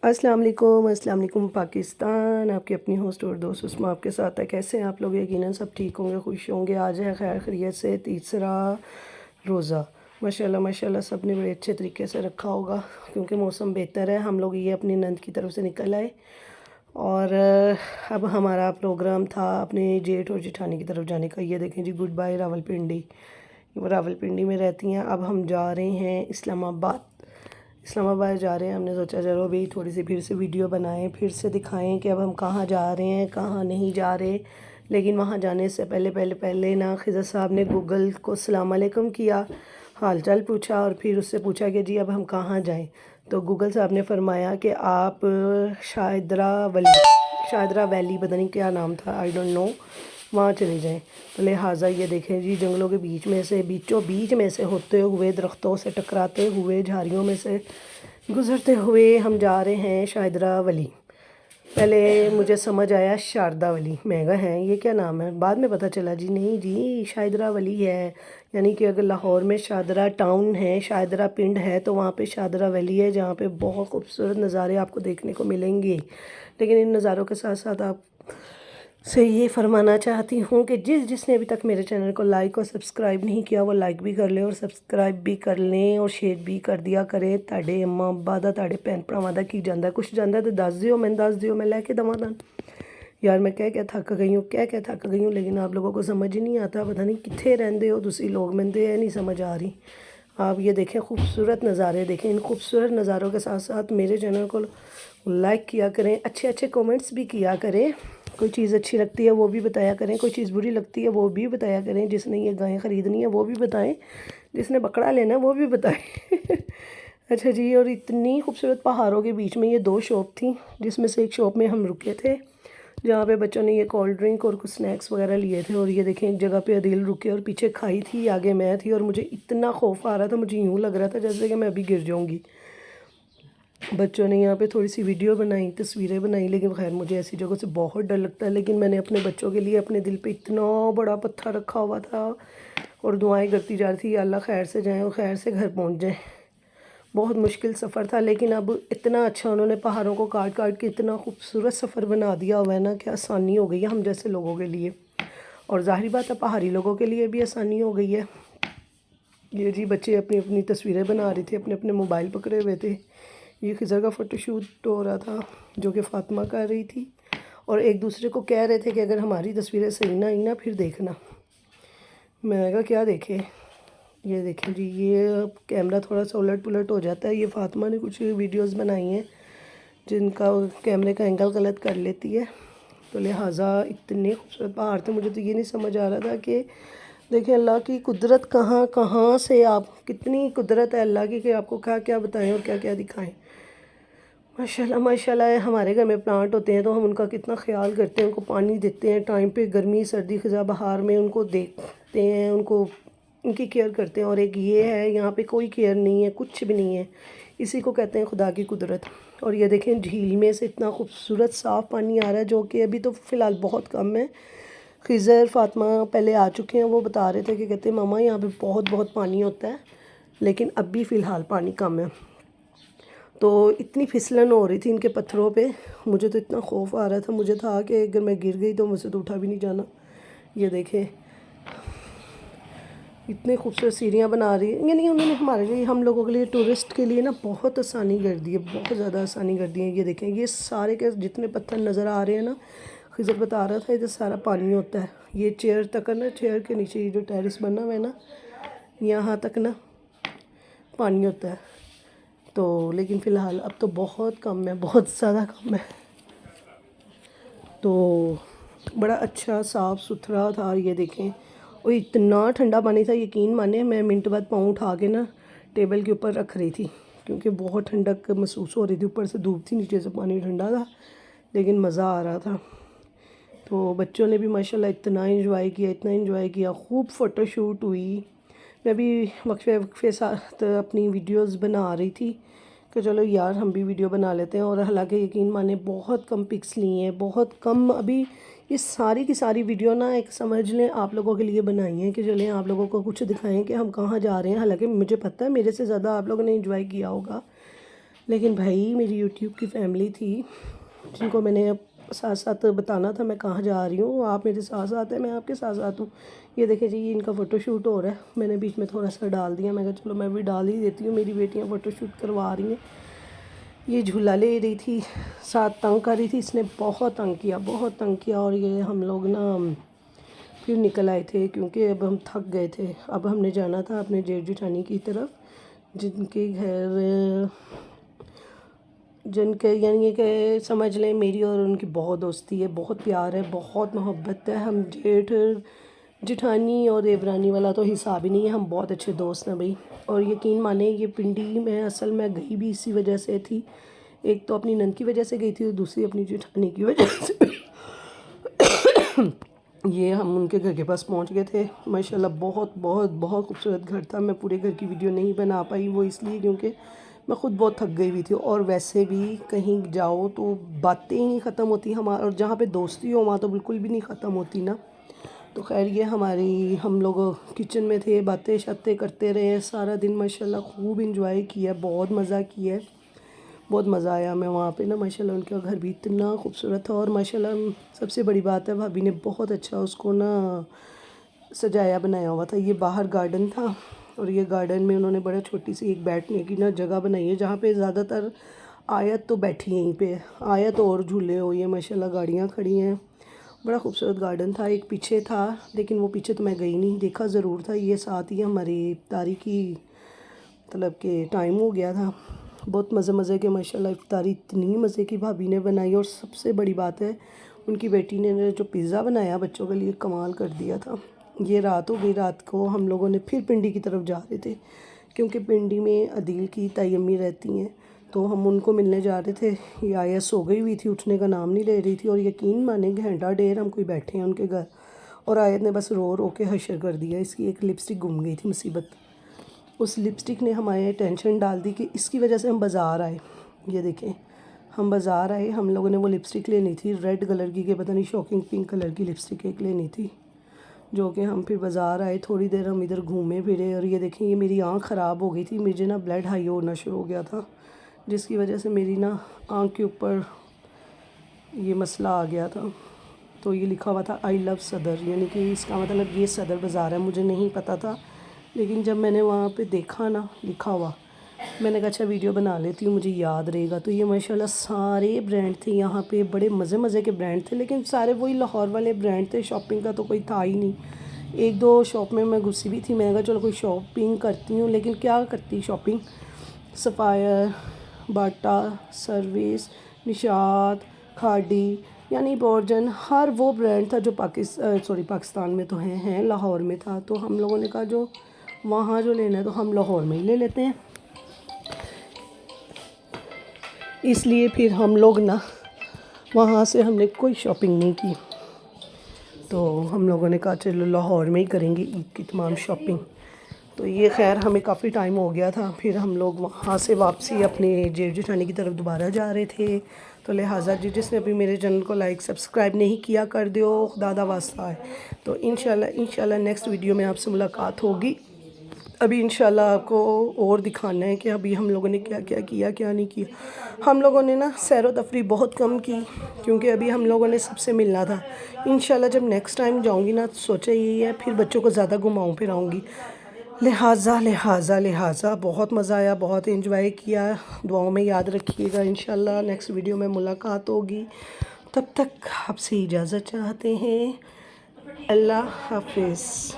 अस्सलाम वालेकुम पाकिस्तान। आपकी अपनी होस्ट और दोस्त उस्मा आपके साथ है। कैसे हैं आप लोग? यकीनन सब ठीक होंगे, खुश होंगे। आज है खैर खैरियत से तीसरा रोज़ा। माशाल्लाह माशाल्लाह सब ने बड़े अच्छे तरीके से रखा होगा क्योंकि मौसम बेहतर है। हम लोग ये अपनी नंद की तरफ से निकल आए और अब हमारा प्रोग्राम था अपने जेठ और जेठानी की तरफ जाने का। ये देखें जी, गुड बाय रावलपिंडी। वो रावलपिंडी में रहती हैं। अब हम जा रहे हैं इस्लामाबाद जा रहे हैं। हमने सोचा चलो भाई थोड़ी सी फिर से वीडियो बनाएं, फिर से दिखाएं कि अब हम कहाँ जा रहे हैं, कहाँ नहीं जा रहे। लेकिन वहाँ जाने से पहले ना खिज़र साहब ने गूगल को सलाम अलैकुम किया, हाल चाल पूछा और फिर उससे पूछा कि जी अब हम कहाँ जाएं। तो गूगल साहब ने फरमाया कि आप शायदरा वैली, पता नहीं क्या नाम था, आई डोंट नो, वहाँ चले जाएं। तो लिहाजा ये देखें जी, जंगलों के बीच में से बीच में से होते हुए, दरख्तों से टकराते हुए, झाड़ियों में से गुज़रते हुए हम जा रहे हैं शायदरा वली। पहले मुझे समझ आया शारदा वली, मैं कहा है ये क्या नाम है। बाद में पता चला जी नहीं जी, शायदरा वली है। यानी कि अगर लाहौर में शायदरा टाउन है, शायदरा पिंड है, तो वहाँ पे शायदरा वैली है जहाँ पे बहुत खूबसूरत नज़ारे आपको देखने को मिलेंगे। लेकिन इन नज़ारों के साथ साथ आप से ये फरमाना चाहती हूँ कि जिसने अभी तक मेरे चैनल को लाइक और सब्सक्राइब नहीं किया वो लाइक भी कर लें और सब्सक्राइब भी कर लें और शेयर भी कर दिया करें। ताड़े अम्मा अब्बा दा, ताड़े भैन भरावां दा की ਜਾਂਦਾ कुछ ਜਾਂਦਾ तो दस दियो, मैं दस दियो, मैं लैके दवा दान। यार मैं क्या थक गई हूँ लेकिन आप लोगों को समझ ही नहीं आता। पता नहीं कितने रहंदे हो तुसी लोग, मैं तो ये नहीं समझ आ रही। आप ये देखें खूबसूरत नज़ारे देखें। इन खूबसूरत नज़ारों के साथ साथ मेरे चैनल को लाइक किया करें, अच्छे अच्छे कमेंट्स भी किया करें। कोई चीज़ अच्छी लगती है वो भी बताया करें, कोई चीज़ बुरी लगती है वो भी बताया करें। जिसने ये गायें ख़रीदनी है वो भी बताएं, जिसने बकरा लेना है वो भी बताएं। अच्छा जी, और इतनी खूबसूरत पहाड़ों के बीच में ये दो शॉप थी, जिसमें से एक शॉप में हम रुके थे जहाँ पे बच्चों ने ये कोल्ड ड्रिंक और कुछ स्नैक्स वगैरह लिए थे। और ये देखें एक जगह पे अदील रुके और पीछे खाई थी, आगे मैं थी और मुझे इतना खौफ आ रहा था, मुझे यूँ लग रहा था जैसे कि मैं अभी गिर जाऊँगी। बच्चों ने यहाँ पे थोड़ी सी वीडियो बनाई, तस्वीरें बनाई, लेकिन खैर मुझे ऐसी जगह से बहुत डर लगता है। लेकिन मैंने अपने बच्चों के लिए अपने दिल पे इतना बड़ा पत्थर रखा हुआ था और दुआएं करती जा रही थी, अल्लाह खैर से जाएं और खैर से घर पहुँच जाएं। बहुत मुश्किल सफ़र था लेकिन अब इतना अच्छा उन्होंने पहाड़ों को काट काट के इतना खूबसूरत सफ़र बना दिया हुआ है ना कि आसानी हो गई है हम जैसे लोगों के लिए, और ज़ाहिर बात है पहाड़ी लोगों के लिए भी आसानी हो गई है। ये जी बच्चे अपनी अपनी तस्वीरें बना रहे थे, अपने अपने मोबाइल पकड़े हुए थे। ये खिज़र का फ़ोटोशूट हो रहा था जो कि फ़ातिमा कर रही थी, और एक दूसरे को कह रहे थे कि अगर हमारी तस्वीरें सही ना आई ना फिर देखना। मैंने कहा क्या देखे। ये देखें जी, ये कैमरा थोड़ा सा उलट पुलट हो जाता है। ये फ़ातिमा ने कुछ वीडियोस बनाई हैं जिनका कैमरे का एंगल गलत कर लेती है, तो लिहाजा इतने खूबसूरत पहाड़ थे। मुझे तो ये नहीं समझ आ रहा था कि देखिए अल्लाह की कुदरत कहाँ कहाँ से, आप कितनी कुदरत है अल्लाह की कि आपको क्या क्या बताएं और क्या क्या दिखाएं। माशाल्लाह माशाल्लाह। हमारे घर में प्लांट होते हैं तो हम उनका कितना ख्याल करते हैं, उनको पानी देते हैं टाइम पे, गर्मी सर्दी ख़ज़ा बहार में उनको देखते हैं, उनको उनकी केयर करते हैं। और एक ये है यहाँ पे कोई केयर नहीं है, कुछ भी नहीं है। इसी को कहते हैं खुदा की कुदरत। और ये देखें झील में से इतना खूबसूरत साफ़ पानी आ रहा है जो कि अभी तो फ़िलहाल बहुत कम है। खिज़र फ़ातिमा पहले आ चुके हैं, वो बता रहे थे कि कहते हैं मामा यहाँ पे बहुत बहुत पानी होता है लेकिन अभी फ़िलहाल पानी कम है। तो इतनी फिसलन हो रही थी इनके पत्थरों पे, मुझे तो इतना खौफ आ रहा था, मुझे था कि अगर मैं गिर गई तो मुझसे तो उठा भी नहीं जाना। ये देखें इतने खूबसूरत सीढ़ियाँ बना रही है, यानी उन्होंने हमारे लिए, हम लोगों के लिए, टूरिस्ट के लिए ना बहुत आसानी कर दी है, बहुत ज़्यादा आसानी कर दी है। ये देखें ये सारे के जितने पत्थर नज़र आ रहे हैं ना, खिज़र बता रहा था इधर सारा पानी होता है। ये चेयर तक है ना, चेयर के नीचे ये जो टेरेस बना हुआ है ना, यहाँ तक ना पानी होता है। तो लेकिन फ़िलहाल अब तो बहुत कम है, बहुत ज़्यादा कम है। तो बड़ा अच्छा साफ़ सुथरा था। ये देखें और इतना ठंडा पानी था, यकीन माने मैं मिनट बाद पाँव उठा के ना टेबल के ऊपर रख रही थी क्योंकि बहुत ठंडक महसूस हो रही थी। ऊपर से धूप थी, नीचे से पानी ठंडा था, लेकिन मज़ा आ रहा था। तो बच्चों ने भी माशाल्लाह इतना एंजॉय किया, खूब फ़ोटोशूट हुई। मैं भी वक्फे साथ अपनी वीडियोस बना रही थी कि चलो यार हम भी वीडियो बना लेते हैं। और हालांकि यकीन माने बहुत कम पिक्स लिए हैं, बहुत कम। अभी ये सारी की सारी वीडियो ना एक समझ लें आप लोगों के लिए बनाई हैं कि चलें आप लोगों को कुछ दिखाएं कि हम कहाँ जा रहे हैं। हालांकि मुझे पता है मेरे से ज़्यादा आप लोगों ने एंजॉय किया होगा, لیکن بھائی میری یوٹیوب کی فیملی تھی جن کو میں نے اب ساتھ ساتھ بتانا تھا میں کہاں جا رہی ہوں، آپ میرے ساتھ ساتھ ہیں، میں آپ کے ساتھ ساتھ ہوں۔ یہ دیکھیں جی ان کا فوٹو شوٹ ہو رہا ہے، میں نے بیچ میں تھوڑا سا ڈال دیا، میں کہا چلو میں بھی ڈال ہی دیتی ہوں، میری بیٹیاں فوٹو شوٹ کروا رہی ہیں۔ یہ جھولا لے رہی تھی، ساتھ تنگ کر رہی تھی، اس نے بہت تنگ کیا اور یہ ہم لوگ نا پھر نکل آئے تھے کیونکہ اب ہم تھک گئے تھے۔ اب ہم نے جانا تھا اپنے جیٹھ جٹھانی کی طرف جن کے گھر یعنی کہ سمجھ لیں میری اور ان کی بہت دوستی ہے، بہت پیار ہے، بہت محبت ہے۔ ہم جیٹھ جٹھانی اور دیورانی والا تو حساب ہی نہیں ہے، ہم بہت اچھے دوست ہیں بھائی۔ اور یقین مانیں یہ پنڈی میں اصل میں گئی بھی اسی وجہ سے تھی، ایک تو اپنی نند کی وجہ سے گئی تھی اور دوسری اپنی جٹھانی کی وجہ سے۔ یہ ہم ان کے گھر کے پاس پہنچ گئے تھے، ماشاءاللہ بہت خوبصورت گھر تھا۔ میں پورے گھر کی ویڈیو نہیں بنا پائی، وہ اس لیے کیونکہ میں خود بہت تھک گئی ہوئی تھی، اور ویسے بھی کہیں جاؤ تو باتیں ہی نہیں ختم ہوتی ہمارا، اور جہاں پہ دوستی ہو وہاں تو بالکل بھی نہیں ختم ہوتی نا۔ تو خیر یہ ہم لوگ کچن میں تھے، باتیں شاتیں کرتے رہے سارا دن، ماشاءاللہ خوب انجوائے کیا، بہت مزہ کیا ہے، بہت مزہ آیا ہمیں وہاں پہ نا۔ ماشاءاللہ ان کا گھر بھی اتنا خوبصورت تھا، اور ماشاءاللہ سب سے بڑی بات ہے بھابھی نے بہت اچھا اس کو نا سجایا بنایا ہوا تھا۔ یہ باہر گارڈن تھا اور یہ گارڈن میں انہوں نے بڑا چھوٹی سی ایک بیٹھنے کی نا جگہ بنائی ہے جہاں پہ زیادہ تر آیت تو بیٹھی یہیں پہ، آیت اور جھولے ہوئے ہیں، ماشاءاللہ گاڑیاں کھڑی ہیں، بڑا خوبصورت گارڈن تھا۔ ایک پیچھے تھا لیکن وہ پیچھے تو میں گئی نہیں، دیکھا ضرور تھا، یہ ساتھ ہی ہماری افطاری کی مطلب کہ ٹائم ہو گیا تھا۔ بہت مزے کے ماشاءاللہ افطاری اتنی مزے کی بھابھی نے بنائی، اور سب سے بڑی بات ہے ان کی بیٹی نے جو پیزا بنایا بچوں کے لیے کمال کر دیا تھا۔ یہ رات ہو گئی، رات کو ہم لوگوں نے پھر پنڈی کی طرف جا رہے تھے کیونکہ پنڈی میں عدیل کی تائی امی رہتی ہیں، تو ہم ان کو ملنے جا رہے تھے۔ یہ آیا سو گئی ہوئی تھی، اٹھنے کا نام نہیں لے رہی تھی، اور یقین مانیں گھنٹہ ڈیڑھ ہم کوئی بیٹھے ہیں ان کے گھر، اور آیت نے بس رو کے حشر کر دیا۔ اس کی ایک لپسٹک گم گئی تھی، مصیبت، اس لپسٹک نے ہمارے ٹینشن ڈال دی کہ اس کی وجہ سے ہم بازار آئے۔ یہ دیکھیں ہم بازار آئے، ہم لوگوں نے وہ لپسٹک لینی تھی ریڈ کلر کی، کہ پتہ نہیں شاکنگ پنک کلر کی لپسٹک ایک لینی تھی، جو کہ ہم پھر بازار آئے، تھوڑی دیر ہم ادھر گھومے پھرے، اور یہ دیکھیں یہ میری آنکھ خراب ہو گئی تھی، مجھے نا بلڈ ہائی ہونا شروع ہو گیا تھا، جس کی وجہ سے میری نا آنکھ کے اوپر یہ مسئلہ آ گیا تھا۔ تو یہ لکھا ہوا تھا آئی لو صدر، یعنی کہ اس کا مطلب یہ صدر بازار ہے، مجھے نہیں پتہ تھا، لیکن جب میں نے وہاں پہ دیکھا نا لکھا ہوا، میں نے کہا اچھا ویڈیو بنا لیتی ہوں، مجھے یاد رہے گا۔ تو یہ ماشاءاللہ سارے برانڈ تھے یہاں پہ، بڑے مزے کے برانڈ تھے، لیکن سارے وہی لاہور والے برانڈ تھے، شاپنگ کا تو کوئی تھا ہی نہیں۔ ایک دو شاپ میں گھسی بھی تھی، میں نے کہا چلو کوئی شاپنگ کرتی ہوں، لیکن کیا کرتی شاپنگ، سفائر، باٹا، سروس، نشاط، کھاڈی، یعنی بورجن، ہر وہ برانڈ تھا جو پاکستان میں تو ہیں لاہور میں تھا، تو ہم لوگوں نے کہا جو وہاں جو لینا ہے تو ہم لاہور میں ہی لے لیتے ہیں، اس لیے پھر ہم لوگ نا وہاں سے ہم نے کوئی شاپنگ نہیں کی، تو ہم لوگوں نے کہا چلو لاہور میں ہی کریں گے عید کی تمام شاپنگ۔ تو یہ خیر ہمیں کافی ٹائم ہو گیا تھا، پھر ہم لوگ وہاں سے واپسی اپنے جیٹھ جٹھانی کی طرف دوبارہ جا رہے تھے، تو لہٰذا جس نے ابھی میرے چینل کو لائک سبسکرائب نہیں کیا کر دیو، خدا دا واسطہ ہے۔ تو انشاءاللہ نیکسٹ ویڈیو میں آپ سے ملاقات ہوگی۔ ابھی انشاءاللہ آپ کو اور دکھانا ہے کہ ابھی ہم لوگوں نے کیا نہیں کیا۔ ہم لوگوں نے نا سیر و تفریح بہت کم کی کیونکہ ابھی ہم لوگوں نے سب سے ملنا تھا۔ انشاءاللہ جب نیکسٹ ٹائم جاؤں گی نا تو سوچا یہی ہے پھر بچوں کو زیادہ گھماؤں پھراؤں گی، لہٰذا بہت مزہ آیا، بہت انجوائے کیا، دعاؤں میں یاد رکھیے گا۔ انشاءاللہ نیکسٹ ویڈیو میں ملاقات ہوگی، تب تک آپ سے اجازت چاہتے ہیں، اللہ حافظ۔